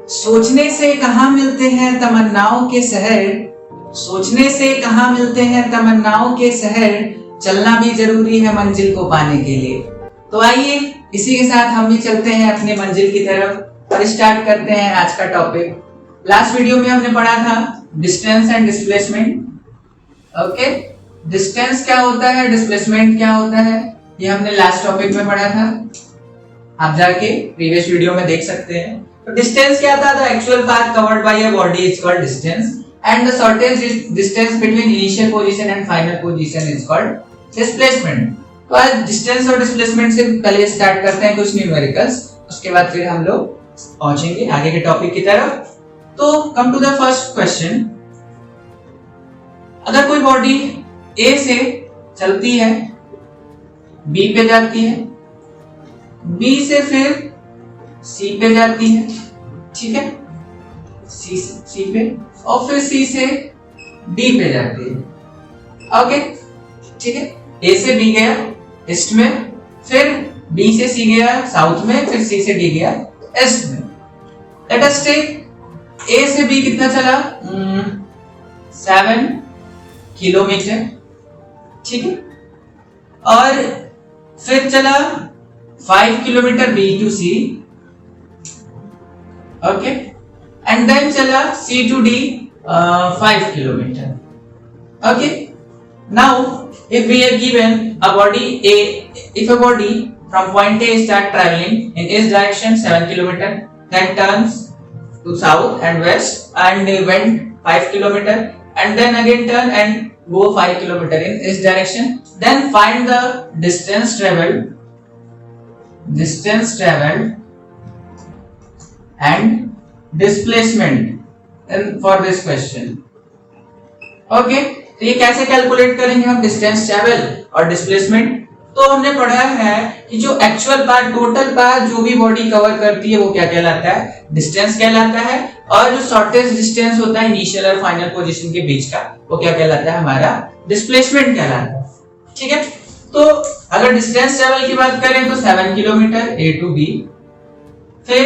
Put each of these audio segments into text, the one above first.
सोचने से कहाँ मिलते हैं तमन्नाओं के शहर, सोचने से कहाँ मिलते हैं तमन्नाओं के शहर, चलना भी जरूरी है मंजिल को पाने के लिए। तो आइए इसी के साथ हम भी चलते हैं अपने मंजिल की तरफ और स्टार्ट करते हैं आज का टॉपिक। लास्ट वीडियो में हमने पढ़ा था distance and displacement. Okay, distance क्या होता है, डिस्प्लेसमेंट क्या होता है, ये हमने लास्ट टॉपिक में पढ़ा था। आप जाके प्रीवियस वीडियो में देख सकते हैं। तो डिस्टेंस क्या था, the actual path covered by a body is called distance and the shortest distance between initial position and final position is called displacement. तो आज डिस्टेंस और डिस्प्लेसमेंट से पहले स्टार्ट करते हैं कुछ न्यूमेरिकल्स, उसके बाद फिर हम लोग पहुंचेंगे आगे के टॉपिक की तरफ। तो come to the first question, अगर कोई बॉडी ए से चलती है, बी पे जाती है, बी से फिर सी पे जाती है, ठीक है, सी पे, और फिर सी से डी पे जाती है। ओके, ठीक है, ए से बी गया ईस्ट में, फिर बी से सी गया साउथ में, फिर सी से डी गया ईस्ट में। लेट अस टेक ए से बी कितना चला, 7 किलोमीटर, ठीक है, और फिर चला 5 kilometre B to C, okay, and then चला C to D 5 kilometre. Okay, now if we are given a body A, if a body from point A start traveling in east direction 7 kilometer, then turns to south and west and went 5 kilometer, and then again turn and go 5 kilometer in east direction, then find the distance traveled and displacement in for this question. Okay, तो ये कैसे calculate करेंगे हम distance travel और displacement. तो हमने पढ़ा है कि जो एक्चुअल पाथ, टोटल पाथ जो भी बॉडी कवर करती है वो क्या कहलाता है, डिस्टेंस कहलाता है, और जो शॉर्टेस्ट डिस्टेंस होता है इनिशियल और फाइनल पोजीशन के बीच का वो क्या कहलाता है, हमारा डिस्प्लेसमेंट कहलाता है। ठीक है, तो अगर डिस्टेंस ट्रैवल की बात करें तो 7 किलोमीटर ए टू बी, फिर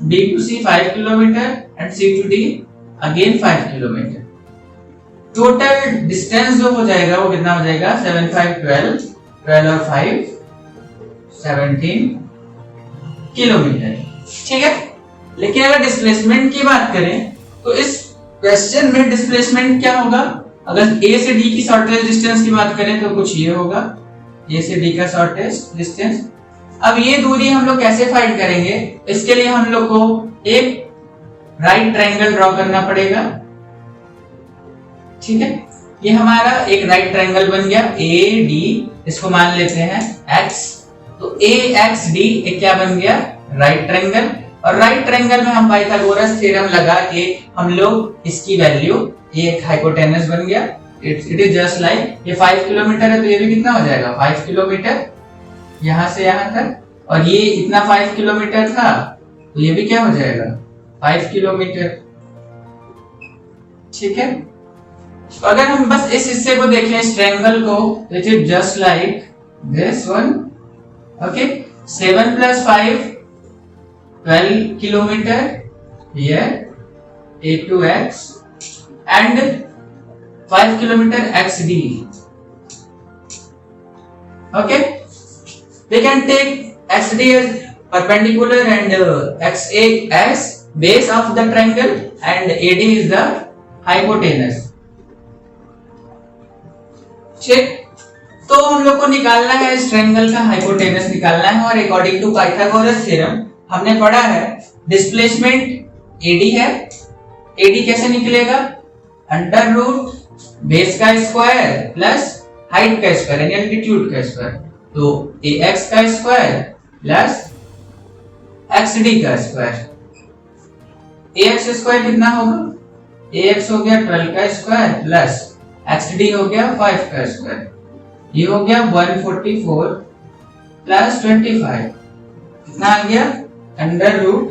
B to C 5 kilometre and C to D again 5 kilometre. Total distance जो हो जाएगा वो कितना हो जाएगा, 7 5 12, 12 और 5 17 किलोमीटर। ठीक है, लेकिन अगर डिस्प्लेसमेंट की बात करें तो इस क्वेश्चन में डिस्प्लेसमेंट क्या होगा, अगर ए से डी की शॉर्टेस्ट डिस्टेंस की बात करें तो कुछ ये होगा, ए से डी का शॉर्टेस्ट डिस्टेंस। अब ये दूरी हम लोग कैसे फाइंड करेंगे, इसके लिए हम लोग को एक राइट ट्रायंगल ड्रॉ करना पड़ेगा। ठीक है, ये हमारा एक राइट ट्रायंगल बन गया ए डी, इसको मान लेते हैं एक्स, तो ए एक्स डी एक क्या बन गया, राइट ट्रायंगल। और राइट ट्रायंगल में हम पाइथागोरस थ्योरम लगा के हम लोग इसकी वैल्यू, ये एक हाइपोटेनस बन गया, इट इज जस्ट लाइक, ये 5 किलोमीटर है तो ये भी कितना हो जाएगा 5 किलोमीटर यहां से यहां तक, और ये इतना 5 किलोमीटर था तो ये भी क्या हो जाएगा 5 किलोमीटर। ठीक है, तो अगर हम बस इस हिस्से को देखें, इस ट्रायंगल को, it is just like this one. Okay, 7 + 5 12 kilometre here a to x and 5 kilometer xd. Okay, we can take xd as perpendicular and xa as base of the triangle and ad is the hypotenuse. ठीक, तो हम लोग को निकालना है इस triangle का hypotenuse निकालना है, और अकॉर्डिंग टू पाइथागोरस थ्योरम हमने पढ़ा है डिस्प्लेसमेंट एडी है, एडी कैसे निकलेगा, अंडर रूट बेस का स्क्वायर प्लस हाइट का स्क्वायर यानी एल्टीट्यूड का स्क्वायर, तो ax का स्क्वायर प्लस xd का स्क्वायर। ax स्क्वायर कितना होगा, ax हो गया 12 का स्क्वायर प्लस xd हो गया 5 का स्क्वायर, ये हो गया 144 प्लस 25 कितना आ गया, अंडर रूट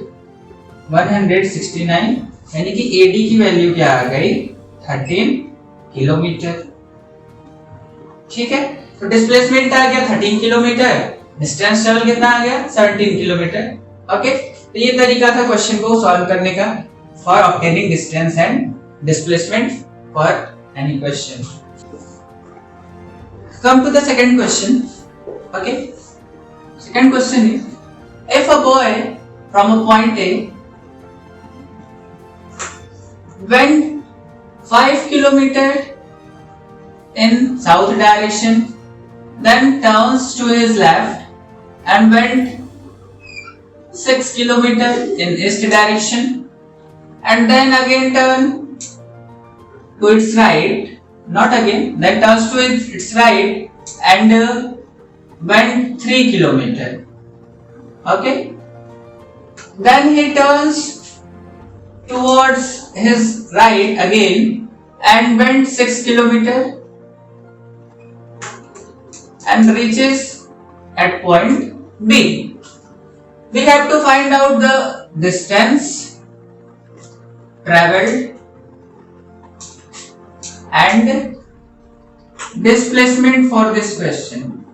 169, यानी कि AD की वैल्यू क्या आ गई 13 किलोमीटर। ठीक है, तो डिस्प्लेसमेंट आ गया 13 किलोमीटर, डिस्टेंस ट्रैवल कितना आ गया 17 किलोमीटर। ओके, तो ये तरीका था क्वेश्चन को सॉल्व करने का for obtaining distance and displacement for any question. Come to the second question. Okay, second question is, if a boy from a point A went 5 kilometers in south direction, then turns to his left and went 6 kilometers in east direction, and then again turn to its right, not again, then turns to its right and went 3 kilometers. Okay, then he turns towards his right again and went 6 kilometers and reaches at point B. We have to find out the distance traveled and displacement for this question.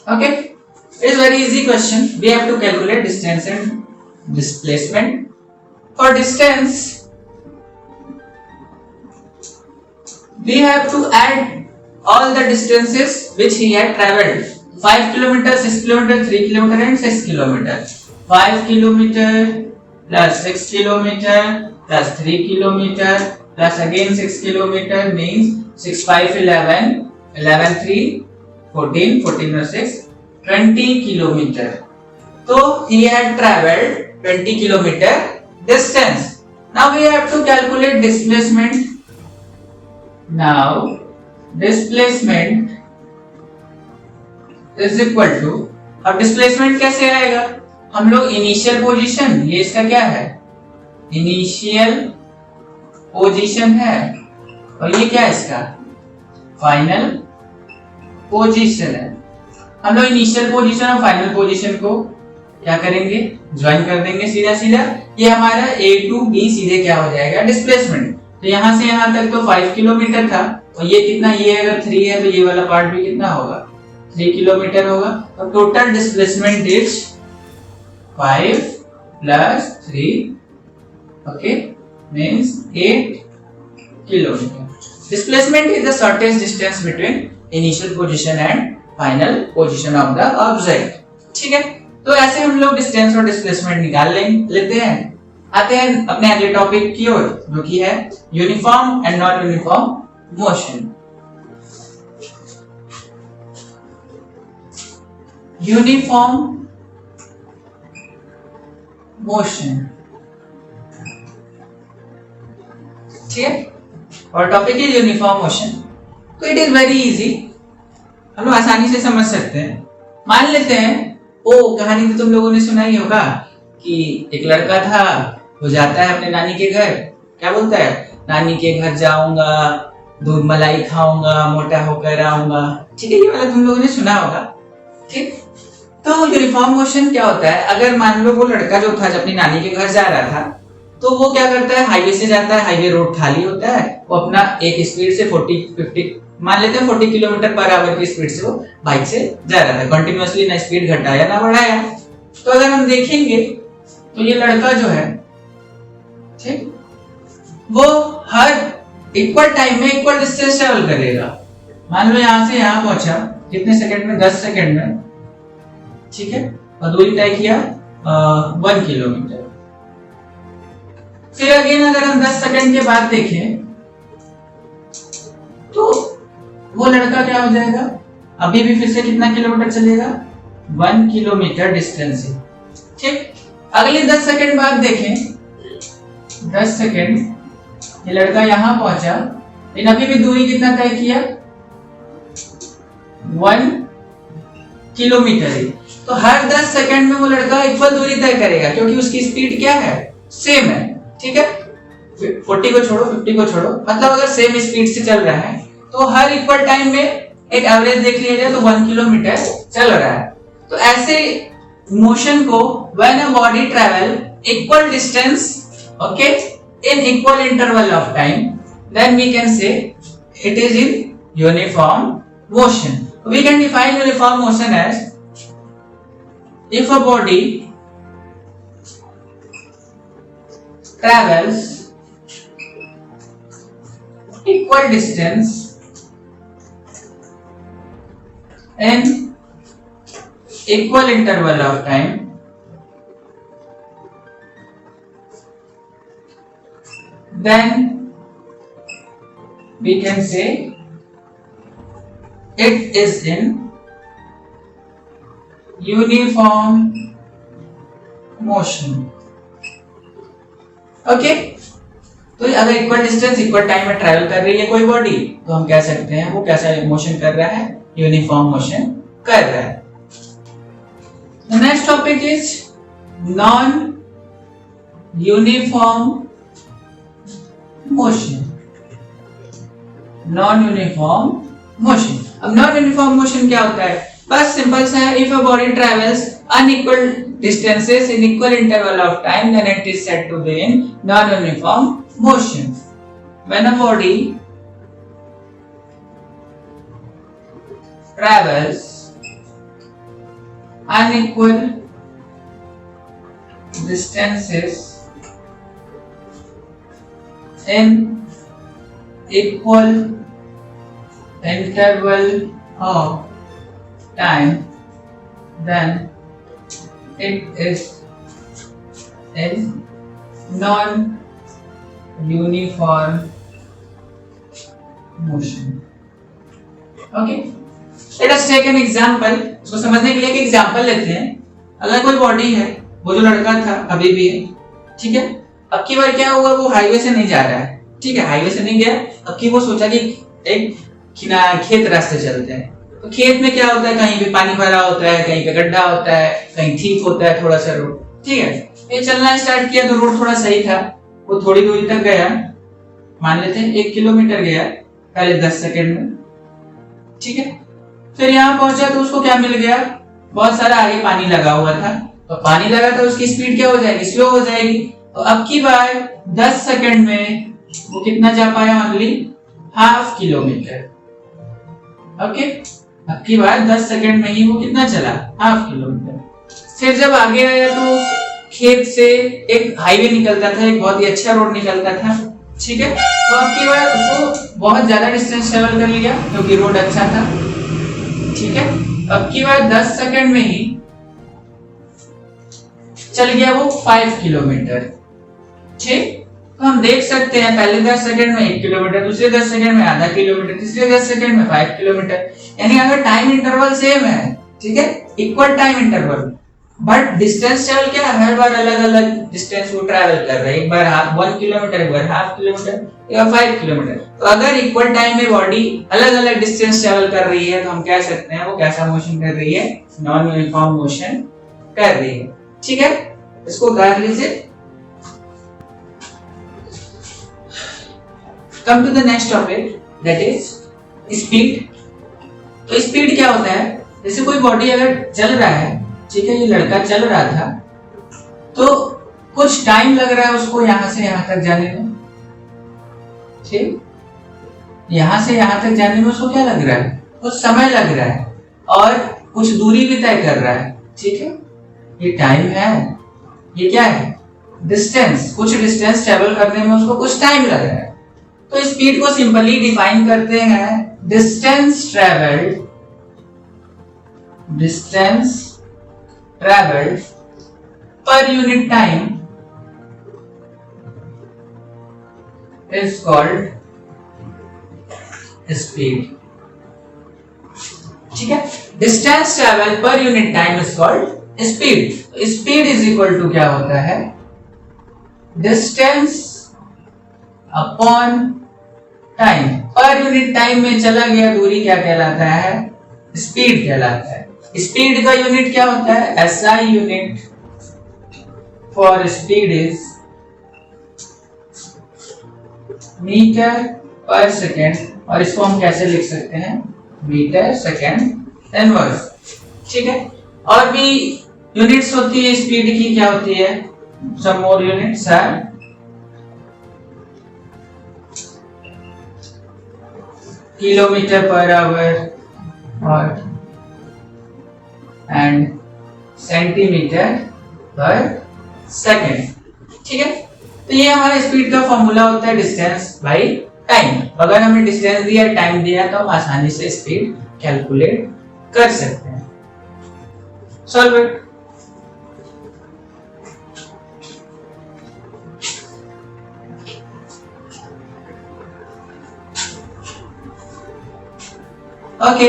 Okay, it is very easy question. We have to calculate distance and displacement. For distance, we have to add all the distances which he had travelled. 5 kilometers, 6 kilometers, 3 kilometers and 6 kilometers. 5 kilometers plus 6 kilometers plus 3 kilometers plus again 6 kilometers means 6 5 11, 11 3 14, 14 or 6, 20 kilometers. So he had travelled 20 kilometer distance. Now we have to calculate displacement. Now displacement is equal to, अब displacement कैसे आएगा? हम लोग initial position, ये इसका क्या है? Initial position है, और ये क्या है इसका? फाइनल पोजीशन है. हम लोग इनिशियल पोजीशन और फाइनल पोजीशन को क्या करेंगे? ज्वाइन कर देंगे सीधा सीधा. ये हमारा A to B सीधे क्या हो जाएगा? डिस्प्लेसमेंट. तो यहाँ से यहाँ तक तो 5 किलोमीटर था, और ये कितना? ये अगर 3 है तो ये वाला पार्ट भी कितना होगा? 3 किलोमीटर होगा. तो total displacement is 5 plus 3, okay, means 8 kilometer. Displacement is the shortest distance between initial position and final position of the object. ठीक है, तो ऐसे हम लोग डिस्टेंस और डिस्प्लेसमेंट निकाल लेते हैं. आते हैं अपने अगले टॉपिक की ओर, जो कि है uniform and non uniform motion. Uniform motion, ठीक है, और टॉपिक इज यूनिफॉर्म मोशन. तो इट इज वेरी इजी, हम लोग आसानी से समझ सकते हैं. मान लेते हैं, कहानी तो तुम लोगों ने सुना ही होगा कि एक लड़का था, वो जाता है अपने नानी के घर. क्या बोलता है? नानी के घर जाऊंगा, दूध मलाई खाऊंगा, मोटा होकर आऊंगा. ठीक है, ये वाला तुम लोगों ने सुना होगा. ठीक, तो यूनिफॉर्म मोशन क्या होता है? अगर मान लो वो लड़का जो था, जब अपनी नानी के घर जा रहा था, तो वो क्या करता है? हाईवे से जाता है, हाईवे रोड खाली होता है, वो अपना एक स्पीड से 40-50 मान लेते हैं 40 किलोमीटर पर आवर की स्पीड से वो बाइक से जा रहा था. कंटिन्यूअसली ना स्पीड घटाया ना बढ़ाया. तो अगर हम देखेंगे तो ये लड़का जो है, ठीक, वो हर इक्वल टाइम में इक्वल डिस्टेंस ट्रेवल करेगा. मान लो यहाँ से यहाँ पहुंचा कितने सेकंड में? 10 सेकंड में. ठीक है, और दूरी तय किया 1 किलोमीटर. फिर अगेन अगर हम 10 सेकंड के बाद देखें तो वो लड़का क्या हो जाएगा? अभी भी फिर से कितना किलोमीटर चलेगा? 1 किलोमीटर डिस्टेंस है. ठीक, अगले 10 सेकंड बाद देखें, 10 सेकंड ये लड़का यहां पहुंचा, लेकिन अभी भी दूरी कितना तय किया? 1 किलोमीटर है. तो हर 10 सेकंड में वो लड़का इक्वल दूरी तय करेगा, क्योंकि उसकी स्पीड क्या है? सेम है. ठीक है, 40 को छोड़ो, 50 को छोड़ो, मतलब अगर सेम स्पीड से चल रहा है तो हर इक्वल टाइम में एक एवरेज देख लिया जाए तो 1 किलोमीटर चल रहा है. तो ऐसे मोशन को when a body travel equal distance, okay, in equal interval of time, then we can say it is in uniform motion. We can define uniform motion as if a body travels equal distance in equal interval of time, then we can say it is in uniform motion. Okay, तो अगर equal distance equal time में travel कर रही है कोई body, तो हम कह सकते हैं वो कैसा मोशन कर रहा है, यूनिफॉर्म मोशन कर रहा है. The next topic is non uniform motion. Non uniform motion. अब नॉन यूनिफॉर्म मोशन क्या होता है? बस सिंपल सा है, if a body travels unequal distances in equal interval of time, then it is said to be in non-uniform motion. When a body travels unequal distances in equal interval of time, then it is in non-uniform motion. Okay, let us take an example. इसको समझने के लिए एक example लेते हैं. अगर कोई body है, वो जो लड़का था अभी भी है, ठीक है. अब की बार क्या हुआ, वो हाईवे से नहीं जा रहा है, ठीक है, हाईवे से नहीं गया. अब की वो सोचा कि एक खेत रास्ते चलते हैं. तो खेत में क्या होता है, कहीं पे पानी भरा होता है, कहीं पे गड्ढा होता है, कहीं ठीक होता है थोड़ा सा रोड, ठीक है. ये चलना स्टार्ट किया तो रोड थोड़ा सही था, वो थोड़ी दूरी तक गया, मान लेते हैं 1 किलोमीटर गया पहले 10 सेकंड में, ठीक है. फिर यहाँ पहुंचा तो उसको क्या मिल गया, बहुत सारा आगे पानी लगा हुआ था. तो पानी लगा तो उसकी स्पीड क्या हो जाएगी, स्लो हो जाएगी. तो अब की बार 10 सेकंड में वो कितना जा पाया, ओनली ½ किलोमीटर. ओके, अब की बार 10 सेकंड में ही वो कितना चला, ½ किलोमीटर. फिर जब आगे आया तो खेत से एक हाईवे निकलता था, एक बहुत ही अच्छा रोड निकलता था, ठीक है. तो अब की बार उसको बहुत ज्यादा डिस्टेंस ट्रेवल कर लिया क्योंकि रोड अच्छा था, ठीक है. अब की बार 10 सेकंड में ही चल गया वो 5 किलोमीटर, ठीक. तो हम देख सकते हैं पहले 10 सेकंड में 1 किलोमीटर, दूसरे 10 सेकंड में ½ किलोमीटर, तीसरे 10 सेकंड में 5 किलोमीटर. यानी अगर टाइम इंटरवल सेम है, ठीक है, equal time interval, but distance travel क्या हर बार अलग अलग डिस्टेंस वो ट्रैवल कर रहा है. एक बार 1 किलोमीटर, एक बार ½ किलोमीटर, या 5 किलोमीटर. तो अगर इक्वल टाइम में बॉडी अलग अलग डिस्टेंस ट्रैवल कर रही है तो हम कह सकते हैं वो कैसा मोशन कर रही है, नॉन यूनिफॉर्म मोशन कर रही है, ठीक है. इसको कर लीजिए. Come to the next topic, that is speed. तो स्पीड क्या होता है, जैसे कोई बॉडी अगर चल रहा है, ठीक है, ये लड़का चल रहा था, तो कुछ टाइम लग रहा है उसको यहाँ से यहाँ तक जाने में, ठीक. यहाँ से यहाँ तक जाने में उसको क्या लग रहा है, कुछ समय लग रहा है, और कुछ दूरी भी तय कर रहा है, ठीक है. ये टाइम है, ये क्या है, डिस्टेंस. कुछ डिस्टेंस ट्रेवल करने में उसको कुछ टाइम लग रहा है. तो स्पीड को सिंपली डिफाइन करते हैं, distance travelled per unit time is called speed, ठीक है. Distance travel per unit time is called speed. Speed is equal to क्या होता है, distance upon time. Per unit time में चला गया दूरी क्या कहलाता है, स्पीड कहलाता है. स्पीड का यूनिट क्या होता है, SI unit for speed is metre per second. और इसको हम कैसे लिख सकते हैं, मीटर सेकेंड इनवर्स, ठीक है. और भी यूनिट्स होती है स्पीड की, क्या होती है, some more units are kilometre per hour और एंड सेंटीमीटर पर सेकेंड। ठीक है, तो ये हमारा स्पीड का फॉर्मूला होता है डिस्टेंस बाई टाइम। अगर हमें डिस्टेंस दिया, टाइम दिया, तो हम आसानी से स्पीड कैलकुलेट कर सकते हैं। Solve it. Okay,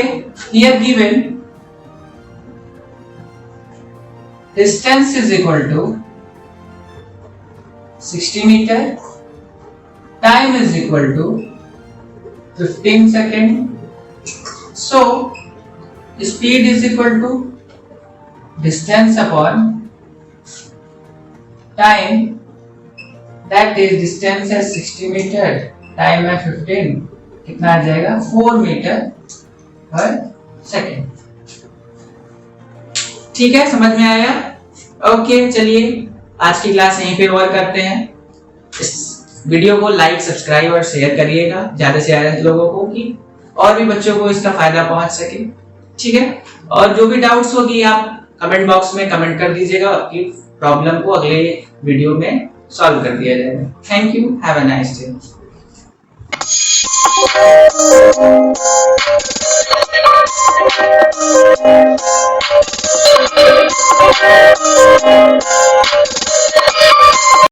here given distance is equal to 60 meter, time is equal to 15 second. So speed is equal to distance upon time, that is distance है 60 meter, time है 15, कितना आ जाएगा 4 मीटर पर सेकेंड। ठीक है, समझ में आया? Okay, चलिए आज की क्लास यहीं पे ओवर करते हैं। इस वीडियो को लाइक, सब्सक्राइब और शेयर करिएगा ज्यादा से ज्यादा लोगों को, कि और भी बच्चों को इसका फायदा पहुंच सके। ठीक है, और जो भी डाउट्स होगी आप कमेंट बॉक्स में कमेंट कर दीजिएगा, आपकी प्रॉब्लम को अगले वीडियो में सॉल्व कर दिया जाएगा। Thank you, have a nice day.